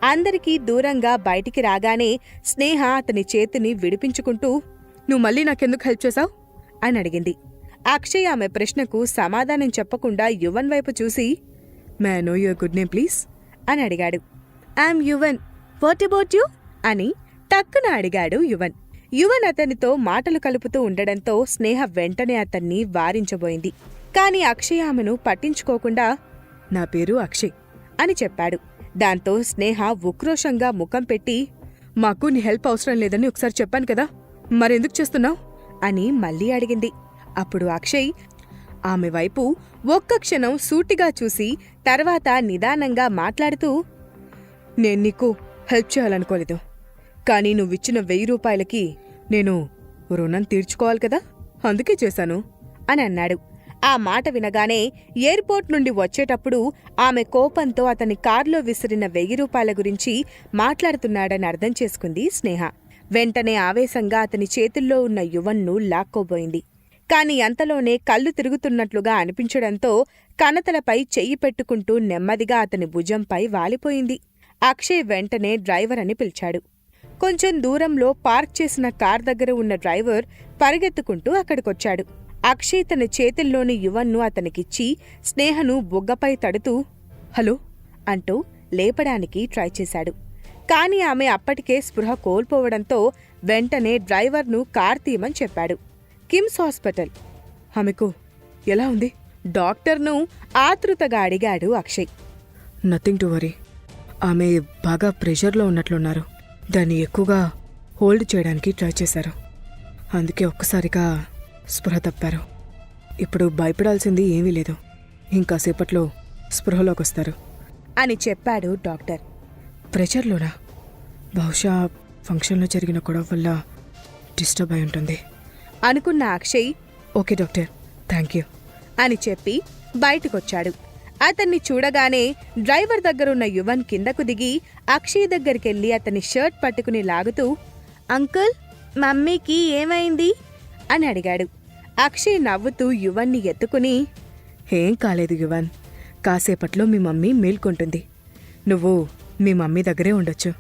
అందరికీ దూరంగా బయటికి రాగానే స్నేహ అతని చేతిని విడిపించుకుంటూ, "నువ్వు మళ్ళీ నాకెందుకు హెల్ప్ చేశావు?" అని అడిగింది. అక్షయ్ ఆమె ప్రశ్నకు సమాధానం చెప్పకుండా యువన్ వైపు చూసి, "may I know your good name please?" అని అడిగాడు. "I'm Yuvan. What about you?" అని టక్కున అడిగాడు యువన్. యువన్ అతనితో మాటలు కలుపుతూ ఉండడంతో స్నేహ వెంటనే అతన్ని వారించబోయింది. కాని అక్షయ్ ఆమెను పట్టించుకోకుండా, "నా పేరు అక్షయ్" అని చెప్పాడు. దాంతో స్నేహ ఉక్రోషంగా ముఖం పెట్టి, "మాకు నీ హెల్ప్ అవసరం లేదని ఒకసారి చెప్పాను కదా, మరెందుకు చేస్తున్నావు?" అని మళ్ళీ అడిగింది. అప్పుడు అక్షయ్ ఆమె వైపు ఒక్క క్షణం సూటిగా చూసి తర్వాత నిదానంగా మాట్లాడుతూ, "నేను నీకు హెల్ప్ చేయాలనుకోలేదు. కానీ నువ్విచ్చిన 1000 రూపాయలకి నేను రుణం తీర్చుకోవాలి కదా, అందుకే చేశాను" అని అన్నాడు. ఆ మాట వినగానే ఎయిర్పోర్ట్ నుండి వచ్చేటప్పుడు ఆమె కోపంతో అతని కారులో విసిరిన 1000 రూపాయల గురించి మాట్లాడుతున్నాడని అర్థం చేసుకుంది స్నేహ. వెంటనే ఆవేశంగా అతని చేతుల్లో ఉన్న యువన్ను లాక్కోబోయింది. కాని అంతలోనే కళ్ళు తిరుగుతున్నట్లుగా అనిపించడంతో కణతలపై చెయ్యి పెట్టుకుంటూ నెమ్మదిగా అతని భుజంపై వాలిపోయింది. అక్షయ్ వెంటనే డ్రైవర్ అని పిలిచాడు. కొంచెం దూరంలో పార్క్ చేసిన కార్ దగ్గర ఉన్న డ్రైవర్ పరిగెత్తుకుంటూ అక్కడికొచ్చాడు. అక్షయ్ తన చేతుల్లోని యువన్ను అతనికిచ్చి స్నేహను బుగ్గపై తడుతూ, "హలో" అంటూ లేపడానికి ట్రై చేశాడు. కాని ఆమె అప్పటికే స్పృహ కోల్పోవడంతో వెంటనే డ్రైవర్ను కార్ తీయమని చెప్పాడు. కిమ్స్ హాస్పిటల్. "ఆమెకు ఎలా ఉంది?" డాక్టర్ను ఆతృతగా అడిగాడు అక్షయ్. "Nothing to worry. ఆమె బాగా ప్రెషర్లో ఉన్నట్లున్నారు. దాన్ని ఎక్కువగా హోల్డ్ చేయడానికి ట్రై చేశారు. అందుకే ఒక్కసారిగా స్పృహ తప్పారు. ఇప్పుడు భయపడాల్సింది ఏమీ లేదు. ఇంకాసేపట్లో స్పృహలోకి వస్తారు" అని చెప్పాడు డాక్టర్. ప్రెషర్లోనా? బహుశా ఫంక్షన్లో జరిగిన గొడవ వల్ల డిస్టర్బ్ అయి ఉంటుంది అనుకున్న Akshay, "okay doctor, thank you" అని చెప్పి బయటకొచ్చాడు. అతన్ని చూడగానే డ్రైవర్ దగ్గరున్న యువన్ కిందకు దిగి అక్షయ్ దగ్గరికెళ్ళి అతని షర్ట్ పట్టుకుని లాగుతూ, "అంకుల్, మమ్మీకి ఏమైంది?" అని అడిగాడు. అక్షయ్ నవ్వుతూ యువన్ని ఎత్తుకుని, "ఏం కాలేదు యువన్. కాసేపట్లో మీ మమ్మీ మేల్కొంటుంది. నువ్వు మీ మమ్మీ దగ్గరే ఉండొచ్చు"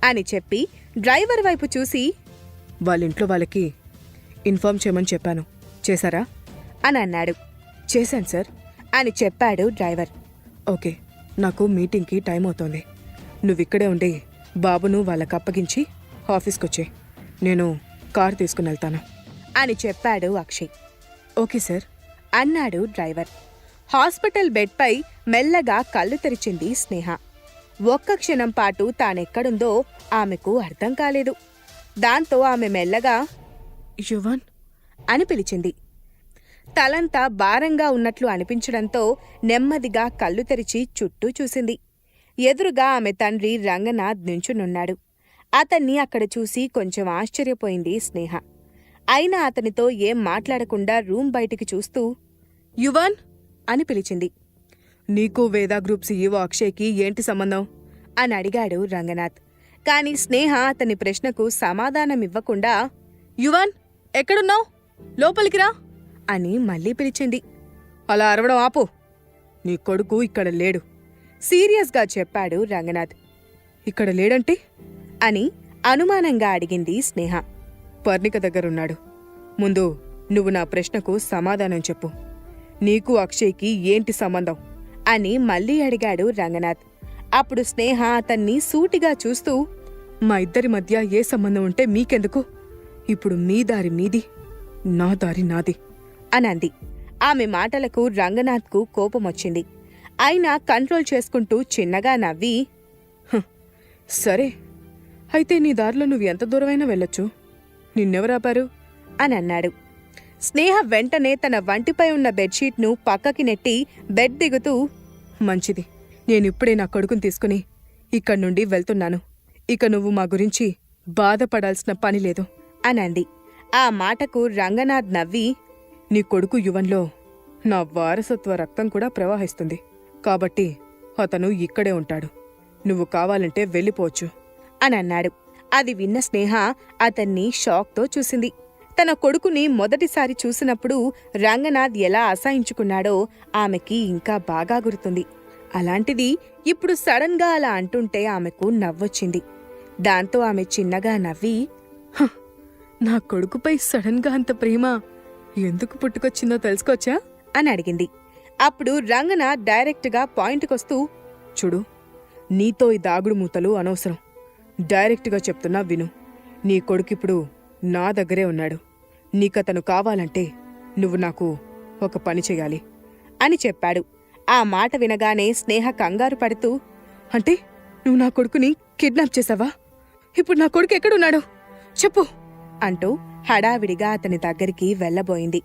అని చెప్పి డ్రైవర్ వైపు చూసి, వాళ్ళింట్లో వాళ్ళకి ఇన్ఫార్మ్ చేయమని చెప్పాను, చేశారా అని అన్నాడు. చేశాను సార్ అని చెప్పాడు డ్రైవర్. ఓకే, నాకు మీటింగ్కి టైం అవుతోంది. నువ్విక్కడే ఉండి బాబును వాళ్ళకి అప్పగించి ఆఫీస్కొచ్చే. నేను కారు తీసుకుని వెళ్తాను అని చెప్పాడు అక్షయ్. ఓకే సార్ అన్నాడు డ్రైవర్. హాస్పిటల్ బెడ్పై మెల్లగా కళ్ళు తెరిచింది స్నేహ. ఒక్క క్షణం పాటు తానెక్కడుందో ఆమెకు అర్థం కాలేదు. దాంతో ఆమె మెల్లగా యువన్ అని పిలిచింది. తలంతా భారంగా ఉన్నట్లు అనిపించడంతో నెమ్మదిగా కళ్ళు తెరిచి చుట్టూ చూసింది. ఎదురుగా ఆమె తండ్రి రంగనాథ్ నించునున్నాడు. అతన్ని అక్కడ చూసి కొంచెం ఆశ్చర్యపోయింది స్నేహ. అయినా అతనితో ఏం మాట్లాడకుండా రూమ్ బయటికి చూస్తూ, యువన్ అని పిలిచింది. నీకు వేదా గ్రూప్ సీఈఓ అక్షయ్కి ఏంటి సంబంధం అని అడిగాడు రంగనాథ్. కాని స్నేహ అతని ప్రశ్నకు సమాధానమివ్వకుండా, యువన్ ఎక్కడున్నావు, లోపలికి రా అని మళ్ళీ పిలిచింది. అలా అరవడం ఆపు. నీ కొడుకు ఇక్కడ లేడు సీరియస్గా చెప్పాడు రంగనాథ్. ఇక్కడ లేడంటే అని అనుమానంగా అడిగింది స్నేహ. పర్ణిక దగ్గరున్నాడు. ముందు నువ్వు నా ప్రశ్నకు సమాధానం చెప్పు. నీకు అక్షయ్కి ఏంటి సంబంధం అని మళ్ళీ అడిగాడు రంగనాథ్. అప్పుడు స్నేహ అతన్ని సూటిగా చూస్తూ, మా ఇద్దరి మధ్య ఏ సంబంధం ఉంటే మీకెందుకు? ఇప్పుడు మీ దారి మీది, నా దారి నాది అనంది. ఆమె మాటలకు రంగనాథ్కు కోపమొచ్చింది. అయినా కంట్రోల్ చేసుకుంటూ చిన్నగా నవ్వి, సరే అయితే నీ దారిలో నువ్వు ఎంత దూరమైనా వెళ్ళొచ్చు. నిన్నెవరాపారు అని అన్నాడు. స్నేహ వెంటనే తన వంటిపై ఉన్న బెడ్షీట్ను పక్కకి నెట్టి బెడ్ దిగుతూ, మంచిది, నేనిప్పుడే నా కొడుకుని తీసుకుని ఇక్కడి నుండి వెళ్తున్నాను. ఇక నువ్వు మా గురించి బాధపడాల్సిన పని లేదు అనంది. ఆ మాటకు రంగనాథ్ నవ్వి, నీ కొడుకు యువన్లో నా వారసత్వ రక్తం కూడా ప్రవహిస్తుంది. కాబట్టి అతను ఇక్కడే ఉంటాడు. నువ్వు కావాలంటే వెళ్ళిపోవచ్చు అనన్నాడు. అది విన్న స్నేహ అతన్ని షాక్తో చూసింది. తన కొడుకుని మొదటిసారి చూసినప్పుడు రంగనాథ్ ఎలా అసహించుకున్నాడో ఆమెకి ఇంకా బాగా గుర్తుంది. అలాంటిది ఇప్పుడు సడన్గా అలా అంటుంటే ఆమెకు నవ్వొచ్చింది. దాంతో ఆమె చిన్నగా నవ్వి, "హ, నా కొడుకుపై సడన్గా అంత ప్రేమ ఎందుకు పుట్టుకొచ్చిందో తెలుసుకోవచ్చా?" అని అడిగింది. అప్పుడు రంగనాథ్ డైరెక్ట్గా పాయింట్కొస్తూ, చూడు, నీతో ఈ దాగుడు మూతలు అనవసరం. డైరెక్ట్గా చెప్తున్నా విను. నీ కొడుకిప్పుడు నా దగ్గరే ఉన్నాడు. నీకతను కావాలంటే నువ్వు నాకు ఒక పని చెయ్యాలి అని చెప్పాడు. ఆ మాట వినగానే స్నేహ కంగారు పడుతూ, అంటే నువ్వు నా కొడుకుని కిడ్నాప్ చేసావా? ఇప్పుడు నా కొడుకు ఎక్కడున్నాడు చెప్పు అంటూ హడావిడిగా అతని దగ్గరికి వెళ్ళబోయింది.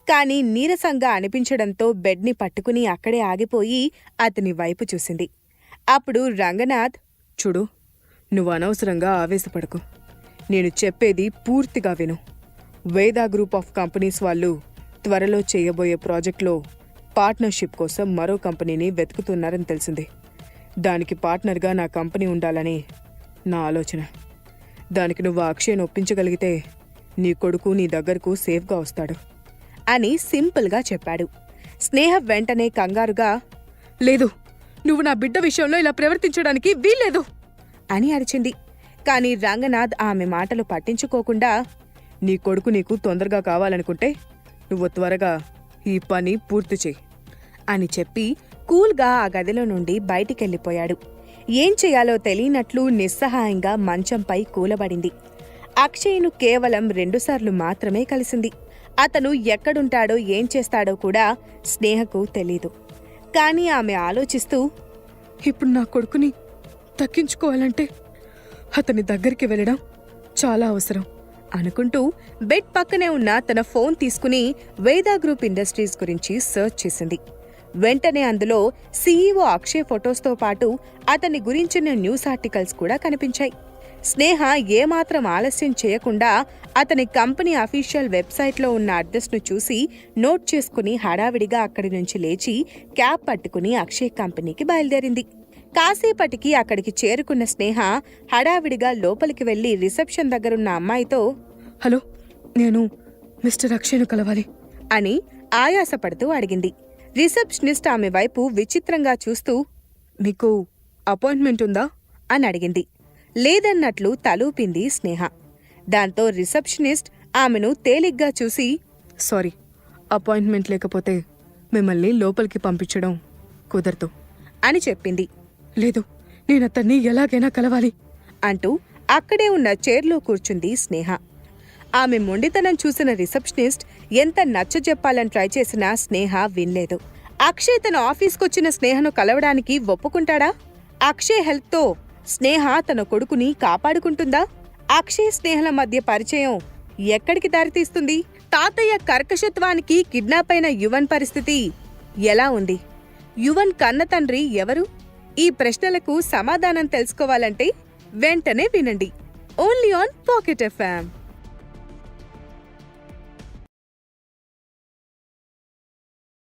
కాని నీరసంగా అనిపించడంతో బెడ్ని పట్టుకుని అక్కడే ఆగిపోయి అతని వైపు చూసింది. అప్పుడు రంగనాథ్, చూడు, నువ్వు అనవసరంగా ఆవేశపడకు. నేను చెప్పేది పూర్తిగా విను. వేదా గ్రూప్ ఆఫ్ కంపెనీస్ వాళ్ళు త్వరలో చేయబోయే ప్రాజెక్ట్లో పార్ట్నర్షిప్ కోసం మరో కంపెనీని వెతుకుతున్నారని తెలిసింది. దానికి పార్ట్నర్గా నా కంపెనీ ఉండాలని నా ఆలోచన. దానికి నువ్వు అక్షయ్ను ఒప్పించగలిగితే నీ కొడుకు నీ దగ్గరకు సేఫ్గా వస్తాడు అని సింపుల్గా చెప్పాడు. స్నేహ వెంటనే కంగారుగా, లేదు, నువ్వు నా బిడ్డ విషయంలో ఇలా ప్రవర్తించడానికి వీల్లేదు అని అరిచింది. కాని రంగనాథ్ ఆమె మాటలు పట్టించుకోకుండా, నీ కొడుకు నీకు తొందరగా కావాలనుకుంటే నువ్వు త్వరగా ఈ పని పూర్తి చెయ్యి అని చెప్పి కూల్గా ఆ గదిలో నుండి బయటికెళ్ళిపోయాడు. ఏం చేయాలో తెలియనట్లు నిస్సహాయంగా మంచంపై కూలబడింది. అక్షయ్ను కేవలం 2 సార్లు మాత్రమే కలిసింది. అతను ఎక్కడుంటాడో ఏం చేస్తాడో కూడా స్నేహకు తెలీదు. కాని ఆమె ఆలోచిస్తూ, ఇప్పుడు నా కొడుకుని దక్కించుకోవాలంటే అతని దగ్గరికి వెళ్ళడం చాలా అవసరం అనుకుంటూ బెడ్ పక్కనే ఉన్న తన ఫోన్ తీసుకుని వేదా గ్రూప్ ఇండస్ట్రీస్ గురించి సర్చ్ చేసింది. వెంటనే అందులో సీఈఓ అక్షయ్ ఫొటోస్తో పాటు అతని గురించిన న్యూస్ ఆర్టికల్స్ కూడా కనిపించాయి. స్నేహ ఏమాత్రం ఆలస్యం చేయకుండా అతని కంపెనీ అఫీషియల్ వెబ్సైట్లో ఉన్న అడ్రస్ను చూసి నోట్ చేసుకుని హడావిడిగా అక్కడి నుంచి లేచి క్యాబ్ పట్టుకుని అక్షయ్ కంపెనీకి బయలుదేరింది. కాసేపటికి అక్కడికి చేరుకున్న స్నేహ హడావిడిగా లోపలికి వెళ్లి రిసెప్షన్ దగ్గరున్న అమ్మాయితో, హలో, నేను మిస్టర్ అక్షయ్ను కలవాలి అని ఆయాసపడుతూ అడిగింది. రిసెప్షనిస్ట్ ఆమె వైపు విచిత్రంగా చూస్తూ, మీకు అపాయింట్మెంట్ ఉందా అని అడిగింది. లేదన్నట్లు తలూపింది స్నేహ. దాంతో రిసెప్షనిస్ట్ ఆమెను తేలిగ్గా చూసి, సారీ, అపాయింట్మెంట్ లేకపోతే మిమ్మల్ని లోపలికి పంపించడం కుదరదు అని చెప్పింది. లేదు, నేనతన్ని ఎలాగైనా కలవాలి అంటూ అక్కడే ఉన్న చైర్లో కూర్చుంది స్నేహ. ఆమె మొండితనం చూసిన రిసెప్షనిస్ట్ ఎంత నచ్చజెప్పాలని ట్రై చేసినా స్నేహ వినలేదు. అక్షయ్ తన ఆఫీస్కొచ్చిన స్నేహను కలవడానికి ఒప్పుకుంటాడా? అక్షయ్ హెల్ప్తో స్నేహ తన కొడుకుని కాపాడుకుంటుందా? అక్షయ్ స్నేహల మధ్య పరిచయం ఎక్కడికి దారితీస్తుంది? తాతయ్య కర్కశత్వానికి కిడ్నాప్ అయిన యువన్ పరిస్థితి ఎలా ఉంది? యువన్ కన్న తండ్రి ఎవరు? ఈ ప్రశ్నలకు సమాధానం తెలుసుకోవాలంటే వెంటనే వినండి. Only on pocket FM.